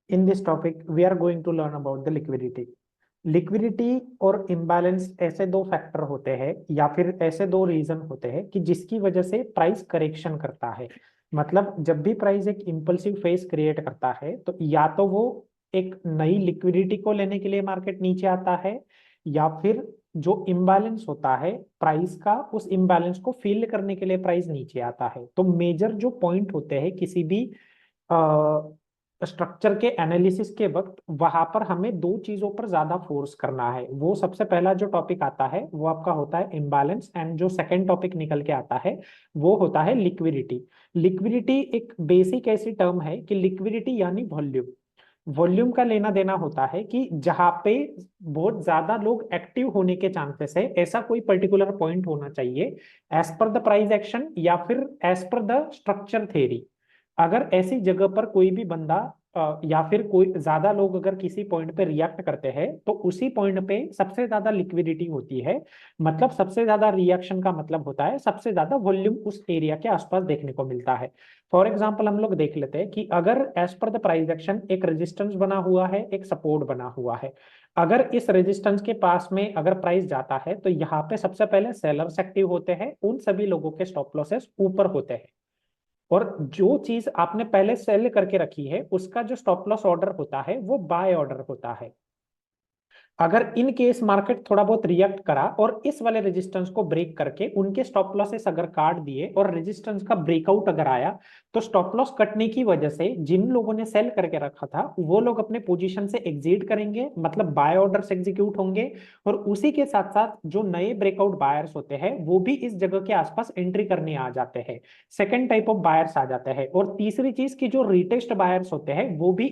In this topic, we are going to learn about the liquidity. Liquidity और imbalance ऐसे दो factor होते हैं या फिर ऐसे दो रीजन होते हैं कि जिसकी वजह से प्राइस करेक्शन करता है। मतलब जब भी प्राइस एक इम्पल्सिव फेज क्रिएट करता है तो या तो वो एक नई लिक्विडिटी को लेने के लिए मार्केट नीचे आता है, या फिर जो इम्बैलेंस होता है प्राइस का, उस इम्बैलेंस को फिल करने के लिए प्राइस नीचे आता है। तो मेजर जो पॉइंट होते हैं किसी भी स्ट्रक्चर के एनालिसिस के वक्त, वहां पर हमें दो चीजों पर ज्यादा फोर्स करना है। वो सबसे पहला जो टॉपिक आता है वो आपका होता है इम्बैलेंस, एंड जो सेकंड टॉपिक निकल के आता है वो होता है लिक्विडिटी। लिक्विडिटी एक बेसिक ऐसी टर्म है कि लिक्विडिटी यानी वॉल्यूम। वॉल्यूम का लेना देना होता है कि जहां पे बहुत ज्यादा लोग एक्टिव होने के चांसेस है, ऐसा कोई पर्टिकुलर पॉइंट होना चाहिए as per the price action या फिर as per the structure theory. अगर ऐसी जगह पर कोई भी बंदा या फिर कोई ज्यादा लोग अगर किसी पॉइंट पे रिएक्ट करते हैं तो उसी पॉइंट पे सबसे ज्यादा लिक्विडिटी होती है। मतलब सबसे ज्यादा रिएक्शन का मतलब होता है सबसे ज्यादा वॉल्यूम उस एरिया के आसपास देखने को मिलता है। फॉर एग्जाम्पल हम लोग देख लेते हैं कि अगर as per the price action एक रेजिस्टेंस बना हुआ है, एक सपोर्ट बना हुआ है। अगर इस रेजिस्टेंस के पास में अगर प्राइस जाता है तो यहाँ पे सबसे पहले सेलर्स एक्टिव होते हैं, उन सभी लोगों के स्टॉप लॉसेस ऊपर होते हैं। और जो चीज आपने पहले सेल करके रखी है उसका जो स्टॉप लॉस ऑर्डर होता है वो बाय ऑर्डर होता है। अगर इन केस मार्केट थोड़ा बहुत रिएक्ट करा और इस वाले रेजिस्टेंस को ब्रेक करके उनके स्टॉप लॉसेस अगर काट दिए और रेजिस्टेंस का ब्रेकआउट अगर आया, तो स्टॉप लॉस कटने की वजह से जिन लोगों ने सेल करके रखा था वो लोग अपने पोजीशन से एग्जिट करेंगे, मतलब बाय ऑर्डर्स एग्जीक्यूट होंगे। और उसी के साथ साथ जो नए ब्रेकआउट बायर्स होते हैं वो भी इस जगह के आसपास एंट्री करने आ जाते हैं। सेकेंड टाइप ऑफ बायर्स आ जाते हैं। और तीसरी चीज की जो रिटेस्ट बायर्स होते हैं वो भी